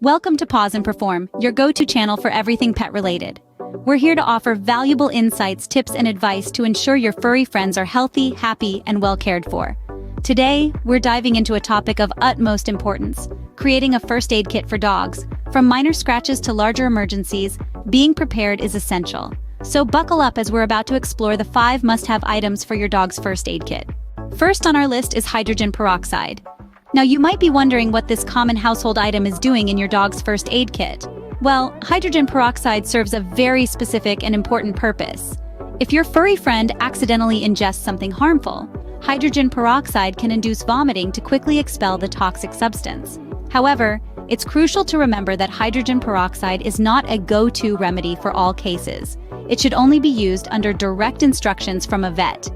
Welcome to Pause and Perform, your go-to channel for everything pet-related. We're here to offer valuable insights, tips, and advice to ensure your furry friends are healthy, happy, and well cared for. Today, we're diving into a topic of utmost importance: creating a first aid kit for dogs. From minor scratches to larger emergencies, being prepared is essential. So buckle up as we're about to explore the 5 must-have items for your dog's first aid kit. First on our list is hydrogen peroxide. Now, you might be wondering what this common household item is doing in your dog's first aid kit. Well, hydrogen peroxide serves a very specific and important purpose. If your furry friend accidentally ingests something harmful, hydrogen peroxide can induce vomiting to quickly expel the toxic substance. However, it's crucial to remember that hydrogen peroxide is not a go-to remedy for all cases. It should only be used under direct instructions from a vet.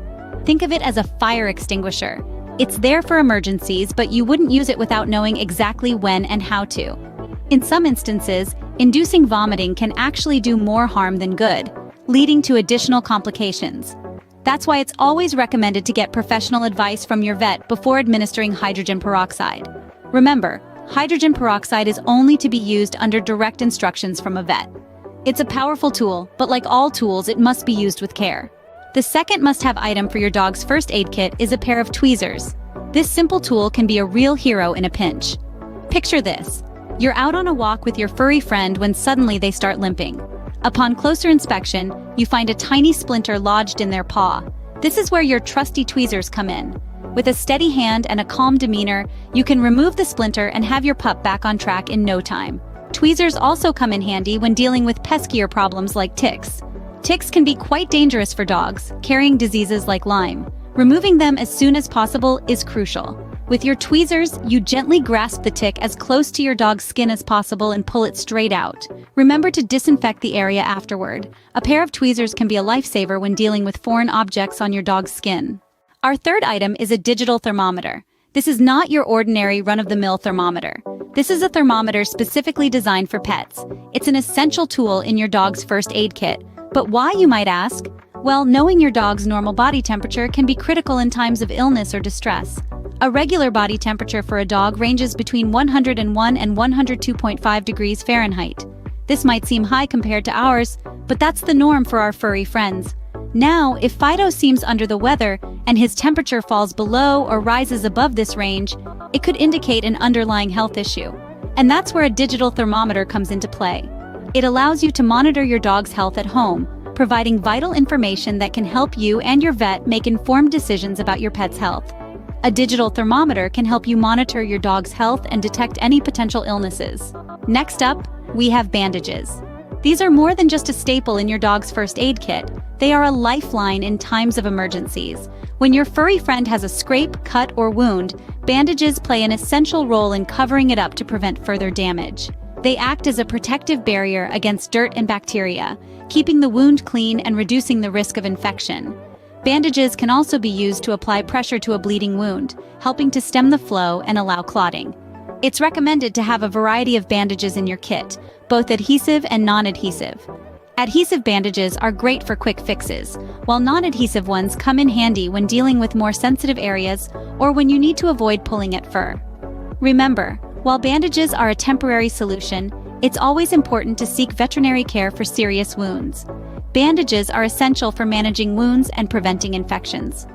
Think of it as a fire extinguisher. It's there for emergencies, but you wouldn't use it without knowing exactly when and how to. In some instances, inducing vomiting can actually do more harm than good, leading to additional complications. That's why it's always recommended to get professional advice from your vet before administering hydrogen peroxide. Remember, hydrogen peroxide is only to be used under direct instructions from a vet. It's a powerful tool, but like all tools, it must be used with care. The second must-have item for your dog's first aid kit is a pair of tweezers. This simple tool can be a real hero in a pinch. Picture this. You're out on a walk with your furry friend when suddenly they start limping. Upon closer inspection, you find a tiny splinter lodged in their paw. This is where your trusty tweezers come in. With a steady hand and a calm demeanor, you can remove the splinter and have your pup back on track in no time. Tweezers also come in handy when dealing with peskier problems like ticks. Ticks can be quite dangerous for dogs, carrying diseases like Lyme. Removing them as soon as possible is crucial. With your tweezers, you gently grasp the tick as close to your dog's skin as possible and pull it straight out. Remember to disinfect the area afterward. A pair of tweezers can be a lifesaver when dealing with foreign objects on your dog's skin. Our third item is a digital thermometer. This is not your ordinary run-of-the-mill thermometer. This is a thermometer specifically designed for pets. It's an essential tool in your dog's first aid kit. But why, you might ask? Well, knowing your dog's normal body temperature can be critical in times of illness or distress. A regular body temperature for a dog ranges between 101 and 102.5 degrees Fahrenheit. This might seem high compared to ours, but that's the norm for our furry friends. Now, if Fido seems under the weather and his temperature falls below or rises above this range, it could indicate an underlying health issue. And that's where a digital thermometer comes into play. It allows you to monitor your dog's health at home, providing vital information that can help you and your vet make informed decisions about your pet's health. A digital thermometer can help you monitor your dog's health and detect any potential illnesses. Next up, we have bandages. These are more than just a staple in your dog's first aid kit. They are a lifeline in times of emergencies. When your furry friend has a scrape, cut, or wound, bandages play an essential role in covering it up to prevent further damage. They act as a protective barrier against dirt and bacteria, keeping the wound clean and reducing the risk of infection. Bandages can also be used to apply pressure to a bleeding wound, helping to stem the flow and allow clotting. It's recommended to have a variety of bandages in your kit, both adhesive and non-adhesive. Adhesive bandages are great for quick fixes, while non-adhesive ones come in handy when dealing with more sensitive areas or when you need to avoid pulling at fur. Remember, while bandages are a temporary solution, it's always important to seek veterinary care for serious wounds. Bandages are essential for managing wounds and preventing infections.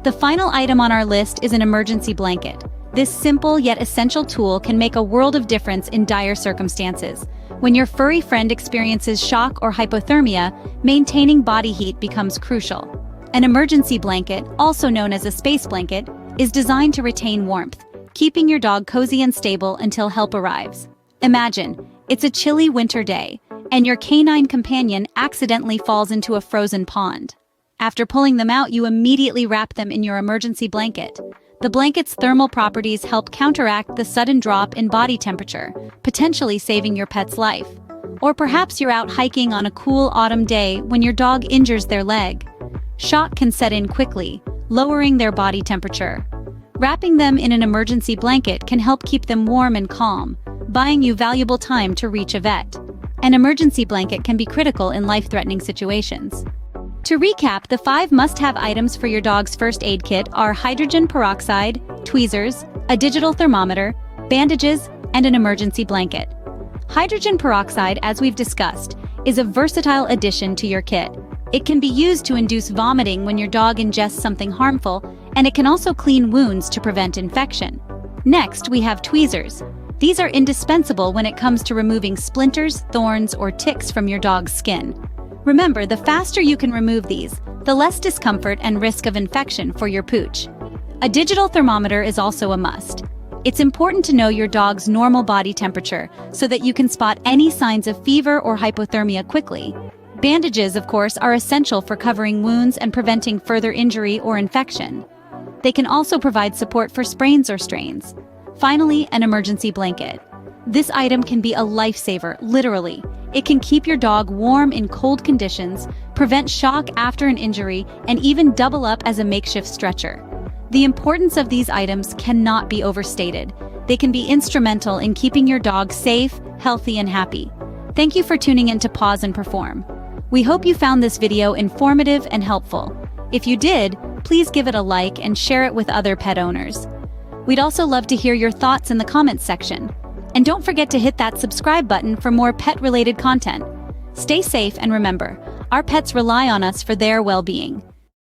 The final item on our list is an emergency blanket. This simple yet essential tool can make a world of difference in dire circumstances. When your furry friend experiences shock or hypothermia, maintaining body heat becomes crucial. An emergency blanket, also known as a space blanket, is designed to retain warmth, keeping your dog cozy and stable until help arrives. Imagine, it's a chilly winter day, and your canine companion accidentally falls into a frozen pond. After pulling them out, you immediately wrap them in your emergency blanket. The blanket's thermal properties help counteract the sudden drop in body temperature, potentially saving your pet's life. Or perhaps you're out hiking on a cool autumn day when your dog injures their leg. Shock can set in quickly, lowering their body temperature. Wrapping them in an emergency blanket can help keep them warm and calm, buying you valuable time to reach a vet. An emergency blanket can be critical in life-threatening situations. To recap, the 5 must-have items for your dog's first aid kit are hydrogen peroxide, tweezers, a digital thermometer, bandages, and an emergency blanket. Hydrogen peroxide, as we've discussed, is a versatile addition to your kit. It can be used to induce vomiting when your dog ingests something harmful, and it can also clean wounds to prevent infection. Next, we have tweezers. These are indispensable when it comes to removing splinters, thorns, or ticks from your dog's skin. Remember, the faster you can remove these, the less discomfort and risk of infection for your pooch. A digital thermometer is also a must. It's important to know your dog's normal body temperature so that you can spot any signs of fever or hypothermia quickly. Bandages, of course, are essential for covering wounds and preventing further injury or infection. They can also provide support for sprains or strains. Finally, an emergency blanket. This item can be a lifesaver, literally. It can keep your dog warm in cold conditions, prevent shock after an injury, and even double up as a makeshift stretcher. The importance of these items cannot be overstated. They can be instrumental in keeping your dog safe, healthy, and happy. Thank you for tuning in to Pause and Perform. We hope you found this video informative and helpful. If you did, please give it a like and share it with other pet owners. We'd also love to hear your thoughts in the comments section. And don't forget to hit that subscribe button for more pet-related content. Stay safe and remember, our pets rely on us for their well-being.